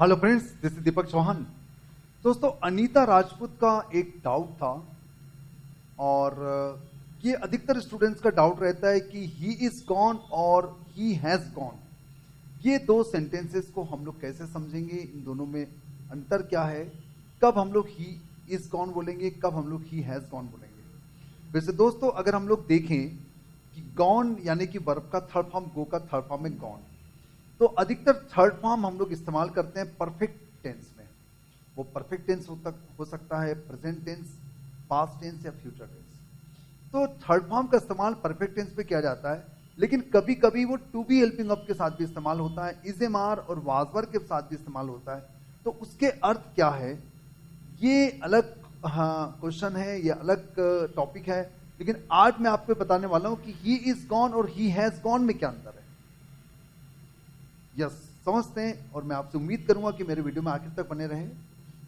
Hello friends, this is दीपक चौहान। दोस्तों, अनीता राजपूत का एक डाउट था और ये अधिकतर स्टूडेंट्स का डाउट रहता है कि ही इज गॉन और ही हैज गॉन। ये दो सेंटेंसेस को हम लोग कैसे समझेंगे, इन दोनों में अंतर क्या है, कब हम लोग ही इज गॉन बोलेंगे, कब हम लोग ही हैज गॉन बोलेंगे। वैसे दोस्तों, अगर हम लोग देखें कि गॉन यानी कि वर्ब का थर्ड फॉर्म, गो का थर्ड फॉर्म है गॉन, तो अधिकतर थर्ड फॉर्म हम लोग इस्तेमाल करते हैं परफेक्ट टेंस में। वो परफेक्ट टेंस हो सकता है प्रेजेंट टेंस, पास्ट टेंस या फ्यूचर टेंस। तो थर्ड फॉर्म का इस्तेमाल परफेक्ट टेंस पे किया जाता है, लेकिन कभी कभी वो टू बी हेल्पिंग ऑफ के साथ भी इस्तेमाल होता है, इज एम आर और वाज वर के साथ भी इस्तेमाल होता है। तो उसके अर्थ क्या है, ये अलग क्वेश्चन है, ये अलग टॉपिक है। लेकिन आज मैं आपको बताने वाला हूं कि ही इज गॉन और ही हैज गॉन में क्या अंतर है। यस, समझते हैं। और मैं आपसे उम्मीद करूंगा कि मेरे वीडियो में आखिर तक बने रहें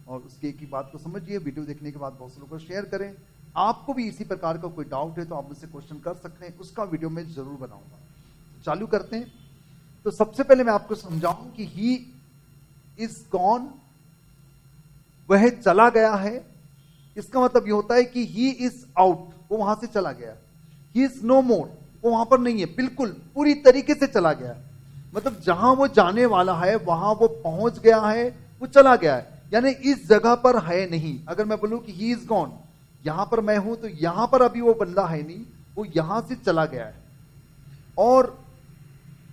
और उसकी एक ही बात को समझिए। वीडियो देखने के बाद बहुत से लोगों को शेयर करें। आपको भी इसी प्रकार का कोई डाउट है तो आप मुझसे क्वेश्चन कर सकते हैं, उसका वीडियो मैं जरूर बनाऊंगा। चालू करते हैं। तो सबसे पहले मैं आपको समझाऊं कि ही इज गॉन, वह चला गया है। इसका मतलब यह होता है कि ही इज आउट, वो वहां से चला गया। ही इज नो मोर, वो वहां पर नहीं है, बिल्कुल पूरी तरीके से चला गया। मतलब जहां वो जाने वाला है वहां वो पहुंच गया है, वो चला गया है, यानी इस जगह पर है नहीं। अगर मैं बोलूं कि ही इज गॉन, यहां पर मैं हूं, तो यहां पर अभी वो बंदा है नहीं, वो यहां से चला गया है और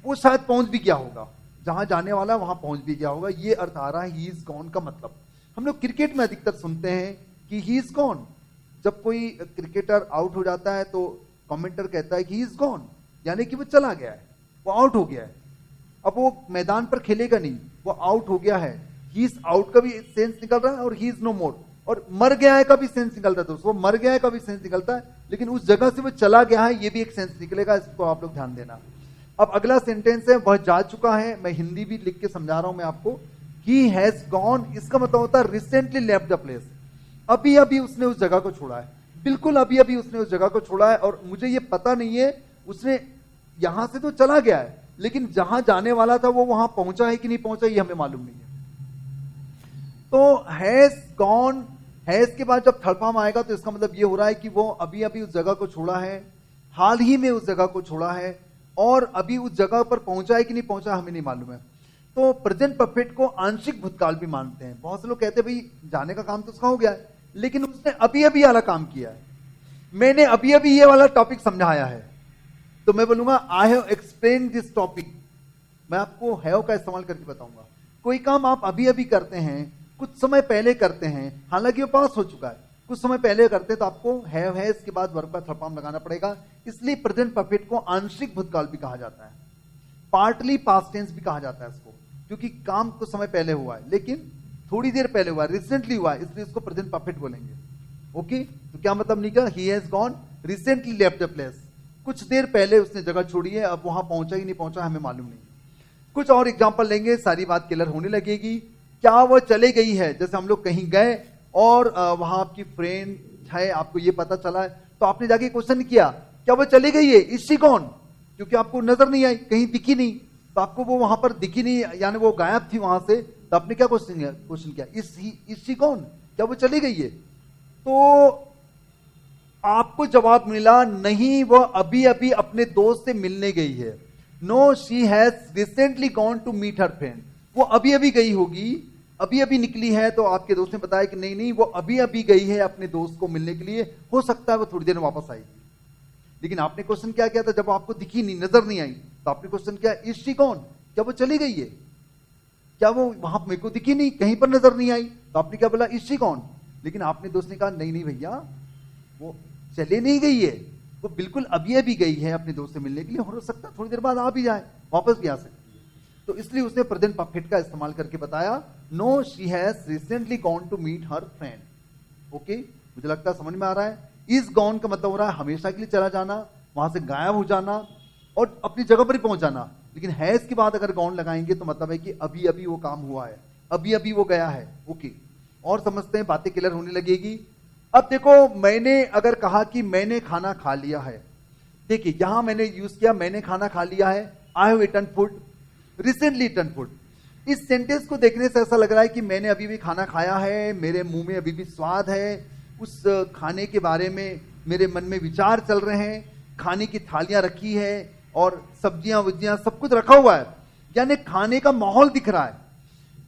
वो शायद पहुंच भी गया होगा, जहां जाने वाला है वहां पहुंच भी गया होगा। ये अर्थ आ रहा है ही इज गॉन का। मतलब हम लोग क्रिकेट में अधिकतर सुनते हैं कि ही इज गॉन। जब कोई क्रिकेटर आउट हो जाता है तो कमेंटर कहता है कि ही इज गॉन, यानी कि वो चला गया है, वो आउट हो गया है। अब वो मैदान पर खेलेगा नहीं, वो आउट हो गया है। ही इज आउट का भी सेंस निकल रहा है और ही इज नो मोर, और मर गया है का भी सेंस निकलता है। दोस्तों, मर गया है का भी सेंस निकलता है, लेकिन उस जगह से वो चला गया है, ये भी एक सेंस निकलेगा। इसको आप लोग ध्यान देना। अब अगला सेंटेंस है वह जा चुका है। मैं हिंदी भी लिख के समझा रहा हूं मैं आपको। ही हैज गॉन, इसका मतलब होता है रिसेंटली लेफ्ट द प्लेस, अभी अभी उसने उस जगह को छोड़ा है, बिल्कुल अभी अभी उसने उस जगह को छोड़ा है। और मुझे ये पता नहीं है उसने यहां से तो चला गया है, लेकिन जहां जाने वाला था वो वहां पहुंचा है कि नहीं पहुंचा, ये हमें मालूम नहीं है। तो हैज गॉन, हैज के बाद जब थर्ड फॉर्म आएगा तो इसका मतलब ये हो रहा है कि वो अभी अभी उस जगह को छोड़ा है, हाल ही में उस जगह को छोड़ा है, और अभी उस जगह पर पहुंचा है कि नहीं पहुंचा हमें नहीं मालूम है। तो प्रेजेंट परफेक्ट को आंशिक भूतकाल भी मानते हैं। बहुत से लोग कहते हैं भाई जाने का काम तो उसका हो गया है, लेकिन उसने अभी अभी वाला काम किया है। मैंने अभी अभी ये वाला टॉपिक समझाया है, तो मैं बोलूंगा I have explain this topic. मैं आपको हैव का इस्तेमाल करके बताऊंगा। कोई काम आप अभी अभी करते हैं, कुछ समय पहले करते हैं, हालांकि वो पास हो चुका है, कुछ समय पहले करते हैं, तो आपको हैव है इसके बाद वर्ब का थर्ड फॉर्म लगाना पड़ेगा। इसलिए प्रेजेंट परफेक्ट को आंशिक भूतकाल भी कहा जाता है, पार्टली पास्ट टेंस भी कहा जाता है इसको, क्योंकि काम कुछ समय पहले हुआ है, लेकिन थोड़ी देर पहले हुआ है, रिसेंटली हुआ है, इसलिए इसको प्रेजेंट परफेक्ट बोलेंगे। ओके, तो क्या मतलब निकला, ही has gone recently left the place, कुछ देर पहले उसने जगह छोड़ी है, अब वहां पहुंचा ही नहीं पहुंचा हमें मालूम नहीं। कुछ और एग्जांपल लेंगे, सारी बात क्लियर होने लगेगी। क्या वो चले गई है, जैसे हम लोग कहीं गए और वहां आपकी फ्रेंड है, आपको ये पता चला है, तो आपने जाके क्वेश्चन किया क्या वो चली गई है, इज शी गॉन, क्योंकि आपको नजर नहीं आई, कहीं दिखी नहीं, तो आपको वो वहां पर दिखी नहीं, यानी वो गायब थी वहां से, तो आपने क्या क्वेश्चन किया, इज शी गॉन, क्या वो चली गई है। तो आपको जवाब मिला नहीं, वह अभी अभी अपने दोस्त से मिलने गई है। No, she has recently gone to meet her friend. वो अभी अभी गई होगी, अभी अभी निकली है, तो आपके दोस्त ने बताया कि नहीं नहीं वो अभी अभी गई है अपने दोस्त को मिलने के लिए, हो सकता है वो थोड़ी देर में वापस आएगी। लेकिन आपने क्वेश्चन क्या किया था, जब आपको दिखी नहीं, नजर नहीं आई, तो आपने क्वेश्चन किया इज शी गॉन, क्या वो चली गई है, क्या वो वहां मेरे को दिखी नहीं, कहीं पर नजर नहीं आई, तो आपने क्या बोला इज शी गॉन। लेकिन आपने दोस्त ने कहा नहीं नहीं भैया वो चले नहीं गई है, वो बिल्कुल अभी अभी गई है अपने दोस्त से मिलने के लिए, हो सकता है थोड़ी देर बाद आ भी जाए, वापस भी आ सकती है। तो इसलिए उसने प्रेजेंट परफेक्ट का इस्तेमाल करके बताया, no she has recently gone to meet her friend. Okay, मुझे लगता है समझ में आ रहा है। इज गॉन का मतलब हो रहा है हमेशा के लिए चला जाना, वहां से गायब हो जाना और अपनी जगह पर ही पहुंच जाना। लेकिन हैज के बाद अगर गॉन लगाएंगे तो मतलब है कि अभी अभी वो काम हुआ है, अभी अभी वो गया है। ओके, और समझते हैं, बातें क्लियर होने लगेगी। अब देखो, मैंने अगर कहा कि मैंने खाना खा लिया है, देखिए यहां मैंने यूज किया मैंने खाना खा लिया है, I have eaten food, recently eaten food. इस सेंटेंस को देखने से ऐसा लग रहा है कि मैंने अभी भी खाना खाया है, मेरे मुंह में अभी भी स्वाद है, उस खाने के बारे में मेरे मन में विचार चल रहे हैं, खाने की थालियां रखी है और सब्जियां वब्जियां सब कुछ रखा हुआ है, यानी खाने का माहौल दिख रहा है,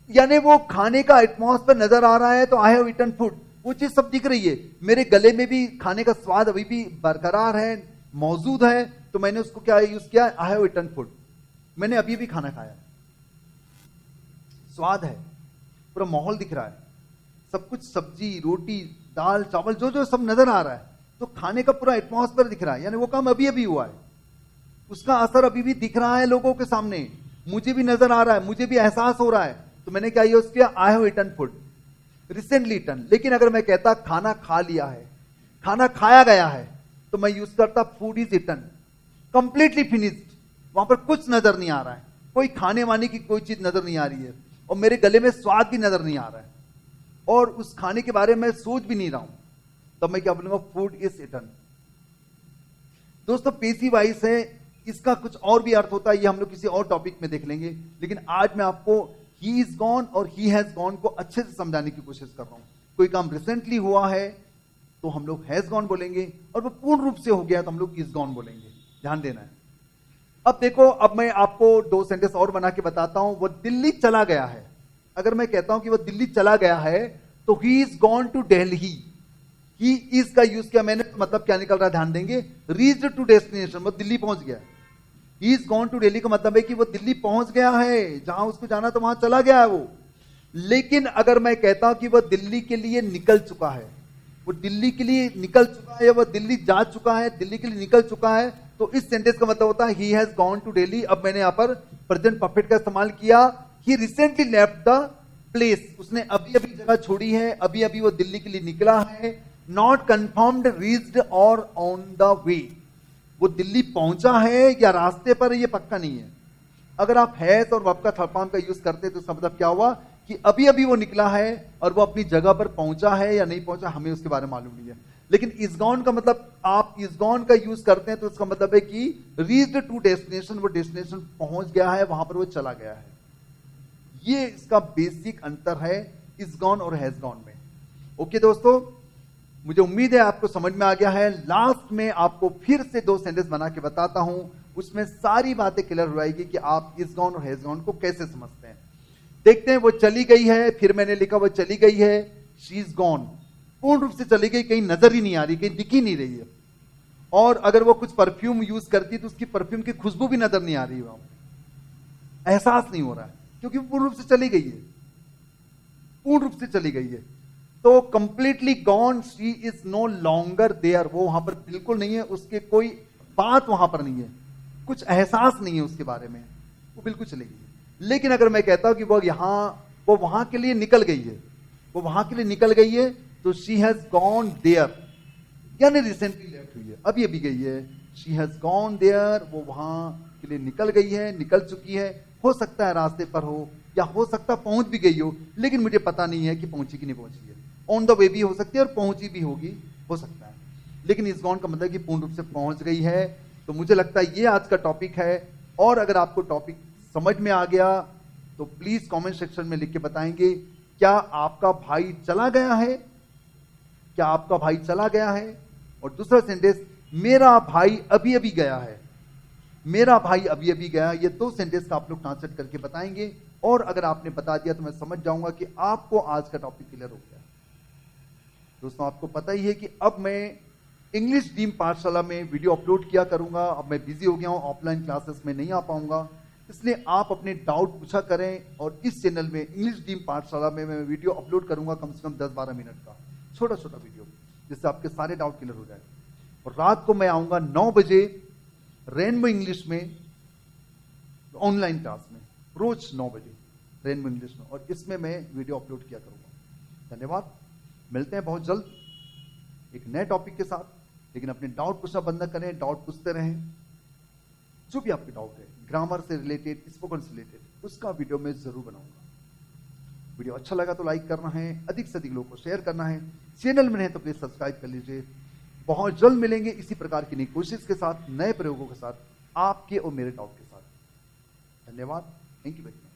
यानी वो खाने का एटमॉस्फेयर नजर आ रहा है। तो आई हैव ईटन फूड, वो चीज सब दिख रही है, मेरे गले में भी खाने का स्वाद अभी भी बरकरार है, मौजूद है। तो मैंने उसको क्या यूज किया, आई हैव ईटन फूड, मैंने अभी भी खाना खाया, स्वाद है, पूरा माहौल दिख रहा है, सब कुछ सब्जी रोटी दाल चावल जो जो सब नजर आ रहा है। तो खाने का पूरा एटमॉस्फेयर दिख रहा है, यानी वो काम अभी अभी हुआ है, उसका असर अभी भी दिख रहा है लोगों के सामने, मुझे भी नजर आ रहा है, मुझे भी एहसास हो रहा है। तो मैंने क्या यूज किया, I have eaten food, recently eaten. लेकिन अगर मैं कहता खाना खा लिया है, खाना खाया गया है, तो मैं यूज करता food is eaten, completely finished. वहां पर कुछ नजर नहीं आ रहा है, कोई खाने वाने की कोई चीज नजर नहीं आ रही है, और मेरे गले में स्वाद भी नजर नहीं आ रहा है, और उस खाने के बारे में सोच भी नहीं रहा हूं, तब मैं क्या बोलूंगा, फूड इज ईटन। दोस्तों पेशी वाइज है, इसका कुछ और भी अर्थ होता है, ये हम लोग किसी और टॉपिक में देख लेंगे। लेकिन आज मैं आपको ही इज गॉन और ही हैज गॉन को अच्छे से समझाने की कोशिश कर रहा हूं। कोई काम रिसेंटली हुआ है तो हम लोग हैज गॉन बोलेंगे, और वो पूर्ण रूप से हो गया तो हम लोग इज गॉन बोलेंगे, ध्यान देना है। अब देखो, अब मैं आपको 2 सेंटेंस और बना के बताता हूं। वो दिल्ली चला गया है, अगर मैं कहता हूं कि वो दिल्ली चला गया है, तो he is gone to Delhi, he is का यूज किया मैंने, मतलब क्या निकल रहा है, ध्यान देंगे, रीच्ड टू डेस्टिनेशन, वो दिल्ली पहुंच गया। He is gone to Delhi का मतलब है कि वो दिल्ली पहुंच गया है, जहां उसको जाना तो वहां चला गया है वो। लेकिन अगर मैं कहता हूं कि वह दिल्ली के लिए निकल चुका है, वो दिल्ली के लिए निकल चुका है, या वह दिल्ली जा चुका है, दिल्ली के लिए निकल चुका है, तो इस सेंटेंस का मतलब होता है he has gone to Delhi. अब मैंने यहां पर प्रेजेंट परफेक्ट का इस्तेमाल किया, he recently left the place, उसने अभी अभी जगह छोड़ी है, अभी अभी वो दिल्ली के लिए निकला है। नॉट कंफर्म्ड, रीच्ड और ऑन द वे, वो दिल्ली पहुंचा है या रास्ते पर है, ये पक्का नहीं है। अगर आप हैज और वर्ब का थर्ड फॉर्म का यूज करते तो इसका मतलब क्या हुआ कि अभी अभी वो निकला है और वो अपनी जगह पर पहुंचा है या नहीं पहुंचा, हमें उसके बारे में मालूम नहीं है। लेकिन इज गॉन का मतलब, आप इज गॉन का यूज करते हैं तो इसका मतलब है कि रीच्ड टू डेस्टिनेशन, वो डेस्टिनेशन पहुंच गया है, वहां पर वो चला गया है। ये इसका बेसिक अंतर है इज गॉन और हैज गॉन में। ओके दोस्तों, मुझे उम्मीद है आपको समझ में आ गया है। लास्ट में आपको फिर से 2 सेंटेंस बना के बताता हूं, उसमें सारी बातें क्लियर हो जाएगी कि आप इज गॉन और हैज गॉन को कैसे समझते हैं। देखते हैं, वो चली गई है, फिर मैंने लिखा वो चली गई है, शी इज गॉन, पूर्ण रूप से चली गई, कहीं नजर ही नहीं आ रही, कहीं दिख ही नहीं रही है। और अगर वो कुछ परफ्यूम यूज करती तो उसकी परफ्यूम की खुशबू भी नजर नहीं आ रही, वहां एहसास नहीं हो रहा है, क्योंकि पूर्ण रूप से चली गई है, पूर्ण रूप से चली गई है। तो completely gone, she is no longer there, वो वहां पर बिल्कुल नहीं है, उसके कोई बात वहां पर नहीं है, कुछ एहसास नहीं है उसके बारे में, वो बिल्कुल चली गई है। लेकिन अगर मैं कहता हूं कि वो वहां के लिए निकल गई है, वो वहां के लिए निकल गई है, तो शी हैज गॉन देयर, यानी रिसेंटली लेफ्ट हुई है, अभी अभी गई है। शी हैज गॉन देयर, वो वहां के लिए निकल गई है, निकल चुकी है। हो सकता है रास्ते पर हो, या हो सकता है पहुंच भी गई हो, लेकिन मुझे पता नहीं है कि पहुंची कि नहीं पहुंची है। ऑन द वे भी हो सकती है और पहुंची भी होगी, हो सकता है। लेकिन इस गॉन का मतलब कि पूर्ण रूप से पहुंच गई है। तो मुझे लगता है ये आज का टॉपिक है। और अगर आपको टॉपिक समझ में आ गया तो प्लीज कमेंट सेक्शन में लिख के बताएंगे, क्या आपका भाई चला गया है, क्या आपका भाई चला गया है। और दूसरा सेंटेंस, मेरा भाई अभी अभी गया है, मेरा भाई अभी अभी गया। ये 2 सेंटेंस का आप लोग ट्रांसलेट करके बताएंगे। और अगर आपने बता दिया तो मैं समझ जाऊंगा कि आपको आज का टॉपिक क्लियर हो गया। दोस्तों आपको पता ही है कि अब मैं इंग्लिश डीम पाठशाला में वीडियो अपलोड किया करूंगा। अब मैं बिजी हो गया हूं, ऑफलाइन क्लासेस में नहीं आ पाऊंगा, इसलिए आप अपने डाउट पूछा करें। और इस चैनल में इंग्लिश डीम पाठशाला में मैं वीडियो अपलोड करूंगा, कम से कम 10-12 मिनट का छोटा छोटा वीडियो, जिससे आपके सारे डाउट क्लियर हो जाए। और रात को मैं आऊंगा 9 बजे रेनबो इंग्लिश में, ऑनलाइन क्लास में, रोज 9 बजे रेनबो इंग्लिश में, और इसमें मैं वीडियो अपलोड किया करूंगा। धन्यवाद, मिलते हैं बहुत जल्द एक नए टॉपिक के साथ। लेकिन अपने डाउट पूछना बंद न करें, डाउट पूछते रहें। जो भी आपके डाउट है, ग्रामर से रिलेटेड, स्पोकन से रिलेटेड, उसका वीडियो मैं जरूर बनाऊंगा। वीडियो अच्छा लगा तो लाइक करना है, अधिक से अधिक लोगों को शेयर करना है। चैनल में नहीं तो प्लीज सब्सक्राइब कर लीजिए। बहुत जल्द मिलेंगे इसी प्रकार की नई कोशिश के साथ, नए प्रयोगों के साथ, आपके और मेरे डाउट के साथ। धन्यवाद, थैंक यू वेरी मच।